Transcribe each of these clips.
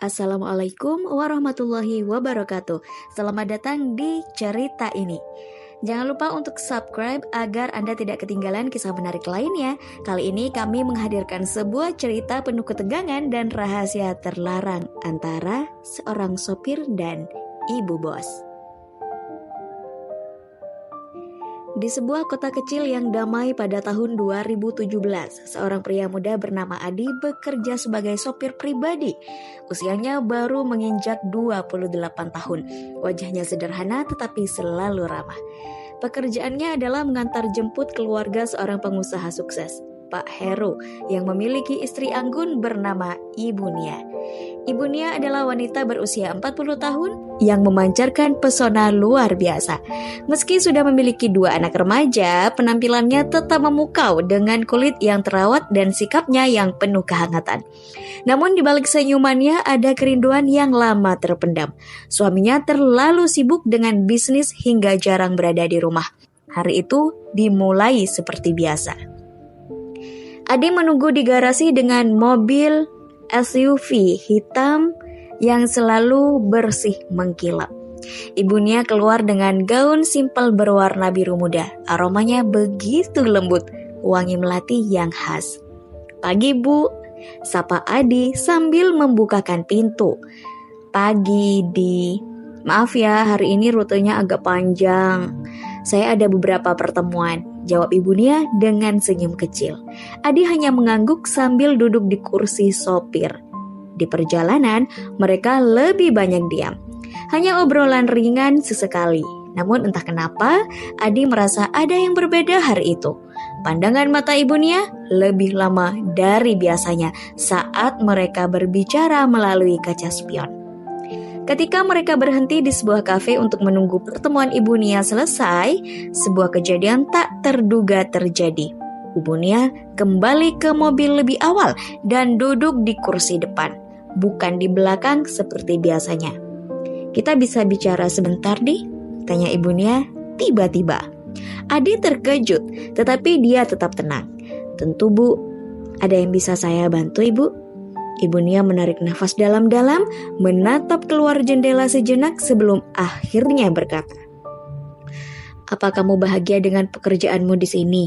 Assalamualaikum warahmatullahi wabarakatuh. Selamat datang di cerita ini. Jangan lupa untuk subscribe agar Anda tidak ketinggalan kisah menarik lainnya. Kali ini kami menghadirkan sebuah cerita penuh ketegangan dan rahasia terlarang antara seorang sopir dan ibu bos. Di sebuah kota kecil yang damai pada tahun 2017, seorang pria muda bernama Adi bekerja sebagai sopir pribadi. Usianya baru menginjak 28 tahun. Wajahnya sederhana tetapi selalu ramah. Pekerjaannya adalah mengantar jemput keluarga seorang pengusaha sukses, Pak Heru, yang memiliki istri anggun bernama Ibu Nia. Ibu Nia adalah wanita berusia 40 tahun yang memancarkan pesona luar biasa. Meski sudah memiliki 2 anak remaja, penampilannya tetap memukau dengan kulit yang terawat dan sikapnya yang penuh kehangatan. Namun di balik senyumannya ada kerinduan yang lama terpendam. Suaminya terlalu sibuk dengan bisnis hingga jarang berada di rumah. Hari itu dimulai seperti biasa. Adi menunggu di garasi dengan mobil SUV hitam yang selalu bersih mengkilap. Ibu Nia keluar dengan gaun simpel berwarna biru muda. Aromanya begitu lembut, wangi melati yang khas. "Pagi, Bu," sapa Adi sambil membukakan pintu. "Pagi, Di. Maaf ya, hari ini rutenya agak panjang. Saya ada beberapa pertemuan," jawab Ibu Nia dengan senyum kecil. Adi hanya mengangguk sambil duduk di kursi sopir. Di perjalanan, mereka lebih banyak diam. Hanya obrolan ringan sesekali. Namun entah kenapa, Adi merasa ada yang berbeda hari itu. Pandangan mata Ibu Nia lebih lama dari biasanya saat mereka berbicara melalui kaca spion. Ketika mereka berhenti di sebuah kafe untuk menunggu pertemuan Ibu Nia selesai, sebuah kejadian tak terduga terjadi. Ibu Nia kembali ke mobil lebih awal dan duduk di kursi depan, bukan di belakang seperti biasanya. "Kita bisa bicara sebentar, Di?" tanya Ibu Nia tiba-tiba. Adi terkejut, tetapi dia tetap tenang. "Tentu, Bu. Ada yang bisa saya bantu, Ibu?" Ibu Nia menarik nafas dalam-dalam, menatap keluar jendela sejenak sebelum akhirnya berkata, "Apa kamu bahagia dengan pekerjaanmu di sini?"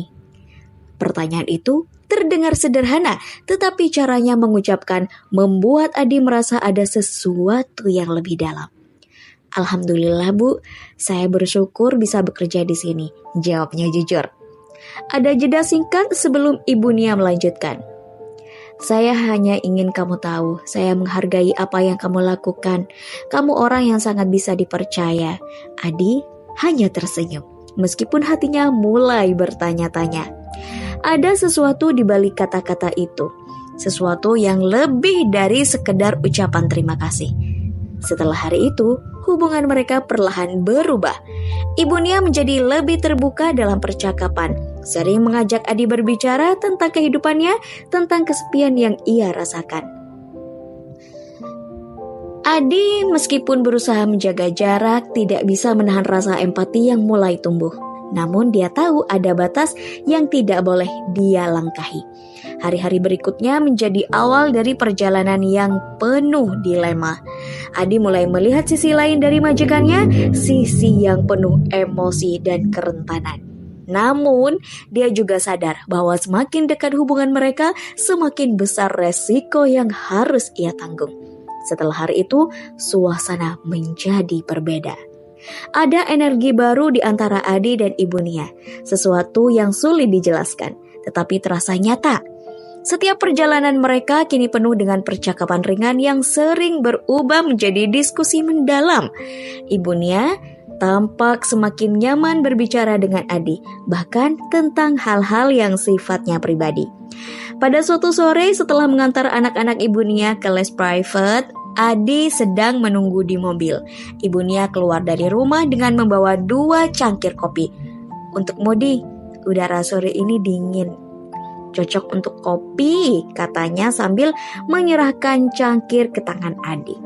Pertanyaan itu terdengar sederhana, tetapi caranya mengucapkan membuat Adi merasa ada sesuatu yang lebih dalam. "Alhamdulillah, Bu. Saya bersyukur bisa bekerja di sini," jawabnya jujur. Ada jeda singkat sebelum Ibu Nia melanjutkan. "Saya hanya ingin kamu tahu, saya menghargai apa yang kamu lakukan. Kamu orang yang sangat bisa dipercaya." Adi hanya tersenyum, meskipun hatinya mulai bertanya-tanya. Ada sesuatu di balik kata-kata itu, sesuatu yang lebih dari sekedar ucapan terima kasih. Setelah hari itu, hubungan mereka perlahan berubah. Ibu Nia menjadi lebih terbuka dalam percakapan, sering mengajak Adi berbicara tentang kehidupannya, tentang kesepian yang ia rasakan. Adi meskipun berusaha menjaga jarak, tidak bisa menahan rasa empati yang mulai tumbuh. Namun dia tahu ada batas yang tidak boleh dia langkahi. Hari-hari berikutnya menjadi awal dari perjalanan yang penuh dilema. Adi mulai melihat sisi lain dari majikannya, sisi yang penuh emosi dan kerentanan. Namun, dia juga sadar bahwa semakin dekat hubungan mereka, semakin besar resiko yang harus ia tanggung. Setelah hari itu, suasana menjadi berbeda. Ada energi baru di antara Adi dan Ibu Nia, sesuatu yang sulit dijelaskan, tetapi terasa nyata. Setiap perjalanan mereka kini penuh dengan percakapan ringan yang sering berubah menjadi diskusi mendalam. Ibu Nia tampak semakin nyaman berbicara dengan Adi, bahkan tentang hal-hal yang sifatnya pribadi. Pada suatu sore setelah mengantar anak-anak Ibu Nia ke les private, Adi sedang menunggu di mobil. Ibu Nia keluar dari rumah dengan membawa 2 cangkir kopi. "Untuk Modi, udara sore ini dingin. Cocok untuk kopi," katanya sambil menyerahkan cangkir ke tangan Adi.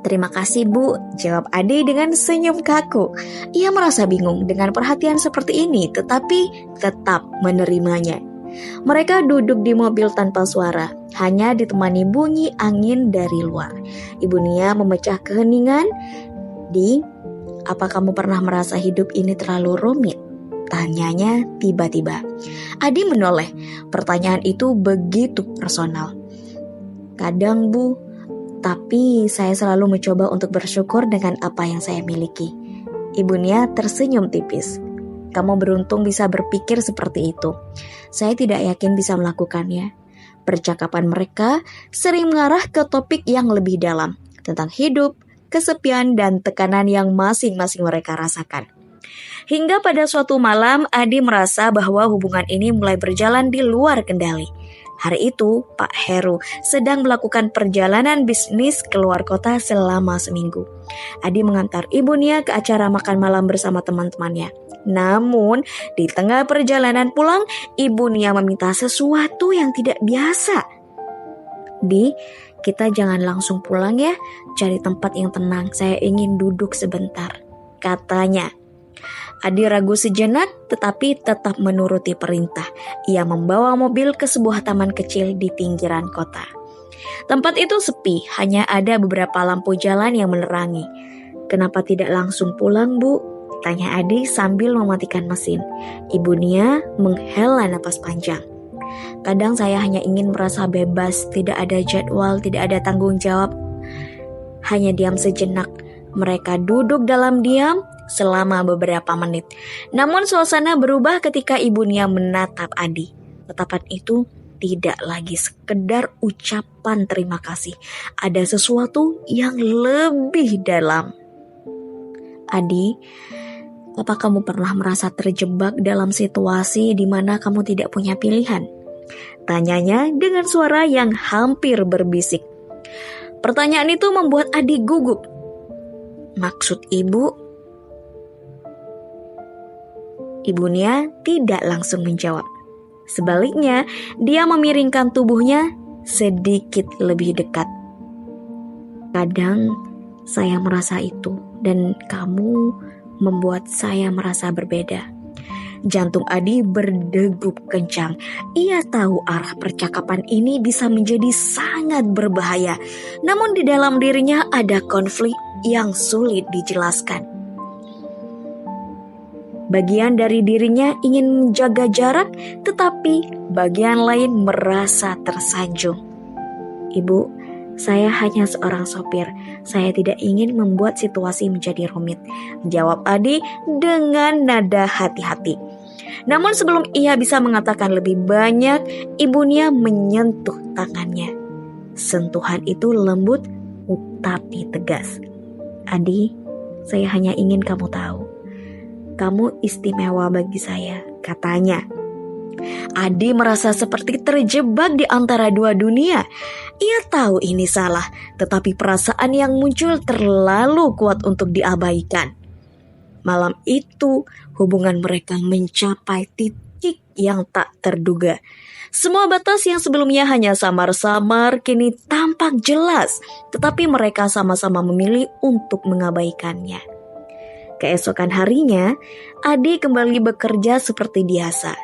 "Terima kasih, Bu," jawab Adi dengan senyum kaku. Ia merasa bingung dengan perhatian seperti ini, tetapi tetap menerimanya. Mereka duduk di mobil tanpa suara, hanya ditemani bunyi angin dari luar. Ibu Nia memecah keheningan. "Di, apa kamu pernah merasa hidup ini terlalu rumit?" tanyanya tiba-tiba. Adi menoleh. Pertanyaan itu begitu personal. "Kadang, Bu, tapi saya selalu mencoba untuk bersyukur dengan apa yang saya miliki." Ibu Nia tersenyum tipis. "Kamu beruntung bisa berpikir seperti itu. Saya tidak yakin bisa melakukannya." Percakapan mereka sering mengarah ke topik yang lebih dalam, tentang hidup, kesepian, dan tekanan yang masing-masing mereka rasakan. Hingga pada suatu malam, Adi merasa bahwa hubungan ini mulai berjalan di luar kendali. Hari itu, Pak Heru sedang melakukan perjalanan bisnis keluar kota selama seminggu. Adi mengantar Ibu Nia ke acara makan malam bersama teman-temannya. Namun, di tengah perjalanan pulang, Ibu Nia meminta sesuatu yang tidak biasa. "Di, kita jangan langsung pulang ya, cari tempat yang tenang, saya ingin duduk sebentar," katanya. Adi ragu sejenak tetapi tetap menuruti perintah. Ia membawa mobil ke sebuah taman kecil di pinggiran kota. Tempat itu sepi, hanya ada beberapa lampu jalan yang menerangi. "Kenapa tidak langsung pulang, Bu?" tanya Adi sambil mematikan mesin. Ibu Nia menghela napas panjang. "Kadang saya hanya ingin merasa bebas, tidak ada jadwal, tidak ada tanggung jawab. Hanya diam sejenak." Mereka duduk dalam diam selama beberapa menit. Namun suasana berubah ketika Ibu Nia menatap Adi. Tatapan itu tidak lagi sekedar ucapan terima kasih. Ada sesuatu yang lebih dalam. "Adi, apa kamu pernah merasa terjebak dalam situasi di mana kamu tidak punya pilihan?" tanyanya dengan suara yang hampir berbisik. Pertanyaan itu membuat Adi gugup. "Maksud Ibu?" Ibu Nia tidak langsung menjawab. Sebaliknya, dia memiringkan tubuhnya sedikit lebih dekat. "Kadang saya merasa itu, dan kamu membuat saya merasa berbeda." Jantung Adi berdegup kencang. Ia tahu arah percakapan ini bisa menjadi sangat berbahaya. Namun di dalam dirinya ada konflik yang sulit dijelaskan. Bagian dari dirinya ingin menjaga jarak, tetapi bagian lain merasa tersanjung. "Ibu, saya hanya seorang sopir. Saya tidak ingin membuat situasi menjadi rumit," jawab Adi dengan nada hati-hati. Namun sebelum ia bisa mengatakan lebih banyak, Ibu Nia menyentuh tangannya. Sentuhan itu lembut tapi tegas. "Adi, saya hanya ingin kamu tahu. Kamu istimewa bagi saya," katanya. Adi merasa seperti terjebak di antara dua dunia. Ia tahu ini salah, tetapi perasaan yang muncul terlalu kuat untuk diabaikan. Malam itu, hubungan mereka mencapai titik yang tak terduga. Semua batas yang sebelumnya hanya samar-samar kini tampak jelas, tetapi mereka sama-sama memilih untuk mengabaikannya. Keesokan harinya, Adi kembali bekerja seperti biasa.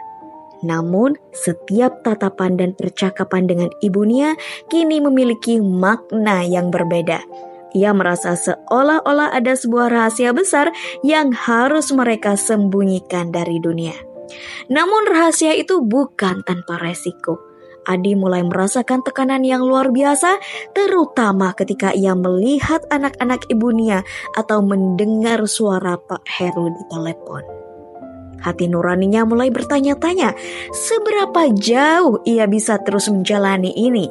Namun, setiap tatapan dan percakapan dengan Ibu Nia kini memiliki makna yang berbeda. Ia merasa seolah-olah ada sebuah rahasia besar yang harus mereka sembunyikan dari dunia. Namun rahasia itu bukan tanpa resiko. Adi mulai merasakan tekanan yang luar biasa, terutama ketika ia melihat anak-anak Ibu Nia atau mendengar suara Pak Heru di telepon. Hati nuraninya mulai bertanya-tanya, seberapa jauh ia bisa terus menjalani ini?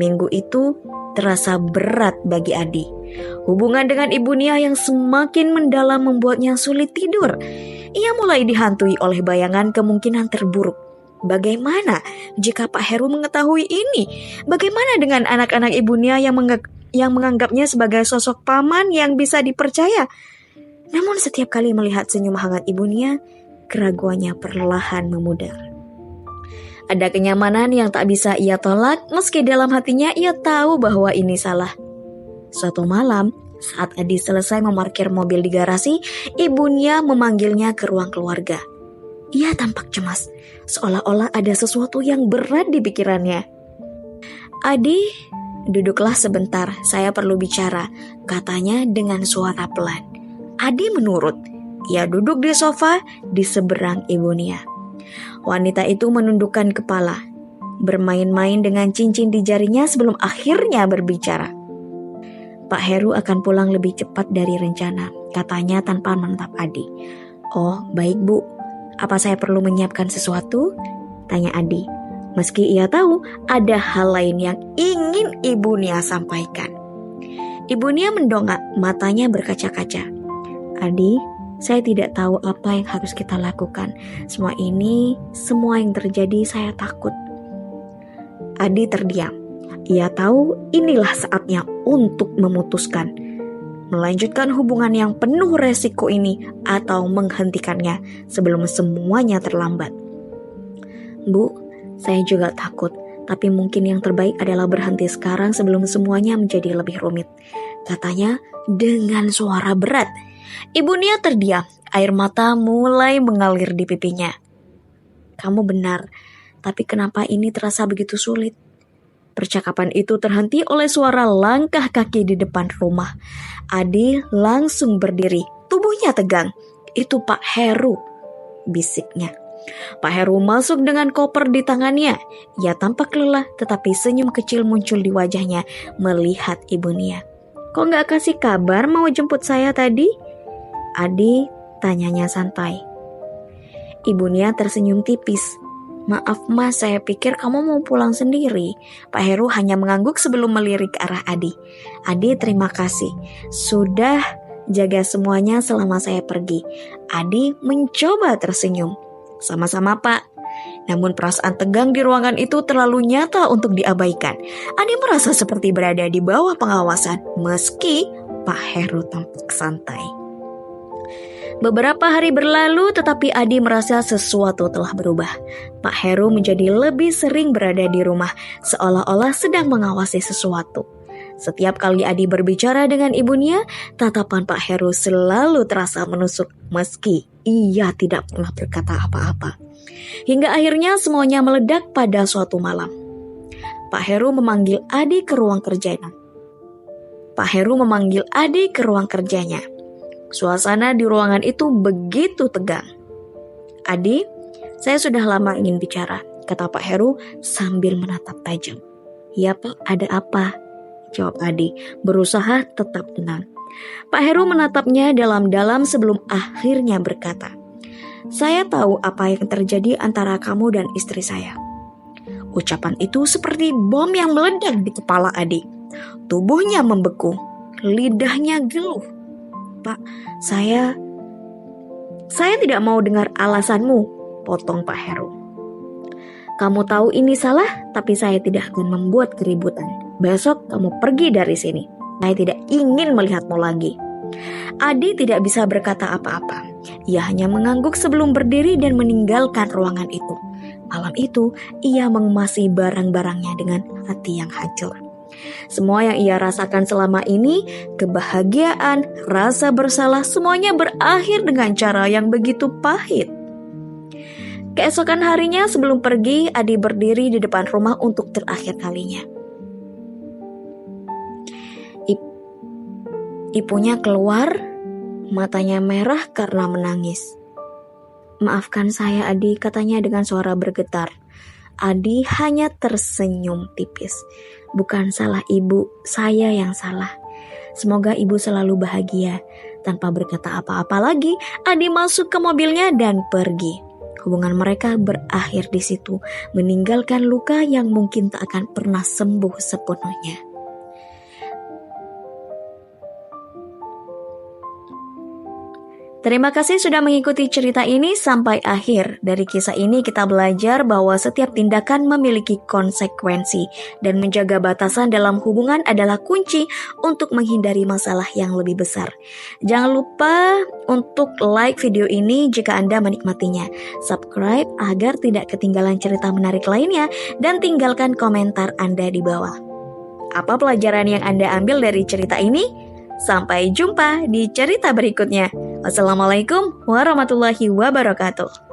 Minggu itu terasa berat bagi Adi. Hubungan dengan Ibu Nia yang semakin mendalam membuatnya sulit tidur. Ia mulai dihantui oleh bayangan kemungkinan terburuk. Bagaimana jika Pak Heru mengetahui ini? Bagaimana dengan anak-anak Ibu Nia yang menganggapnya sebagai sosok paman yang bisa dipercaya? Namun setiap kali melihat senyum hangat Ibu Nia, keraguannya perlahan memudar. Ada kenyamanan yang tak bisa ia tolak, meski dalam hatinya ia tahu bahwa ini salah. Suatu malam, saat Adi selesai memarkir mobil di garasi, Ibu Nia memanggilnya ke ruang keluarga. Ia tampak cemas, seolah-olah ada sesuatu yang berat di pikirannya. "Adi, duduklah sebentar, saya perlu bicara," katanya dengan suara pelan. Adi menurut. Ia duduk di sofa di seberang Ibu Nia. Wanita itu menundukkan kepala, bermain-main dengan cincin di jarinya sebelum akhirnya berbicara. "Pak Heru akan pulang lebih cepat dari rencana," katanya tanpa menatap Adi. "Oh, baik Bu. Apa saya perlu menyiapkan sesuatu?" tanya Adi. Meski ia tahu ada hal lain yang ingin Ibu Nia sampaikan. Ibu Nia mendongak, matanya berkaca-kaca. "Adi, saya tidak tahu apa yang harus kita lakukan. Semua yang terjadi, saya takut." Adi terdiam. Ia tahu inilah saatnya untuk memutuskan. Melanjutkan hubungan yang penuh resiko ini atau menghentikannya sebelum semuanya terlambat. "Bu, saya juga takut, tapi mungkin yang terbaik adalah berhenti sekarang sebelum semuanya menjadi lebih rumit," katanya dengan suara berat. Ibu Nia terdiam, air mata mulai mengalir di pipinya. "Kamu benar, tapi kenapa ini terasa begitu sulit?" Percakapan itu terhenti oleh suara langkah kaki di depan rumah. Adi langsung berdiri, tubuhnya tegang. "Itu Pak Heru," bisiknya. Pak Heru masuk dengan koper di tangannya. Ia tampak lelah, tetapi senyum kecil muncul di wajahnya melihat Ibu Nia. "Kok nggak kasih kabar mau jemput saya tadi?" Adi tanyanya santai. Ibu Nia tersenyum tipis. "Maaf Mas, saya pikir kamu mau pulang sendiri." Pak Heru hanya mengangguk sebelum melirik ke arah Adi. "Adi, terima kasih. Sudah jaga semuanya selama saya pergi." Adi mencoba tersenyum. "Sama-sama Pak." Namun perasaan tegang di ruangan itu terlalu nyata untuk diabaikan. Adi merasa seperti berada di bawah pengawasan meski Pak Heru tampak santai. Beberapa hari berlalu, tetapi Adi merasa sesuatu telah berubah. Pak Heru menjadi lebih sering berada di rumah, seolah-olah sedang mengawasi sesuatu. Setiap kali Adi berbicara dengan Ibu Nia, tatapan Pak Heru selalu terasa menusuk meski ia tidak pernah berkata apa-apa. Hingga akhirnya semuanya meledak pada suatu malam. Pak Heru memanggil Adi ke ruang kerjanya. Suasana di ruangan itu begitu tegang. "Adi, saya sudah lama ingin bicara," kata Pak Heru sambil menatap tajam. "Ya Pak, ada apa?" jawab Adi, berusaha tetap tenang. Pak Heru menatapnya dalam-dalam sebelum akhirnya berkata, "Saya tahu apa yang terjadi antara kamu dan istri saya." Ucapan itu seperti bom yang meledak di kepala Adi. Tubuhnya membeku, lidahnya geluh. "Pak, saya tidak mau dengar alasanmu," potong Pak Heru. "Kamu tahu ini salah, tapi saya tidak akan membuat keributan. Besok kamu pergi dari sini. Saya tidak ingin melihatmu lagi." Adi tidak bisa berkata apa-apa. Ia hanya mengangguk sebelum berdiri dan meninggalkan ruangan itu. Malam itu, ia mengemasi barang-barangnya dengan hati yang hancur. Semua yang ia rasakan selama ini, kebahagiaan, rasa bersalah, semuanya berakhir dengan cara yang begitu pahit. Keesokan harinya sebelum pergi, Adi berdiri di depan rumah untuk terakhir kalinya. Ibunya keluar, matanya merah karena menangis. "Maafkan saya Adi," katanya dengan suara bergetar. Adi hanya tersenyum tipis. "Bukan salah ibu, saya yang salah. Semoga ibu selalu bahagia." Tanpa berkata apa-apa lagi, Adi masuk ke mobilnya dan pergi. Hubungan mereka berakhir di situ, meninggalkan luka yang mungkin tak akan pernah sembuh sepenuhnya. Terima kasih sudah mengikuti cerita ini sampai akhir. Dari kisah ini kita belajar bahwa setiap tindakan memiliki konsekuensi dan menjaga batasan dalam hubungan adalah kunci untuk menghindari masalah yang lebih besar. Jangan lupa untuk like video ini jika Anda menikmatinya. Subscribe agar tidak ketinggalan cerita menarik lainnya dan tinggalkan komentar Anda di bawah. Apa pelajaran yang Anda ambil dari cerita ini? Sampai jumpa di cerita berikutnya. Wassalamualaikum warahmatullahi wabarakatuh.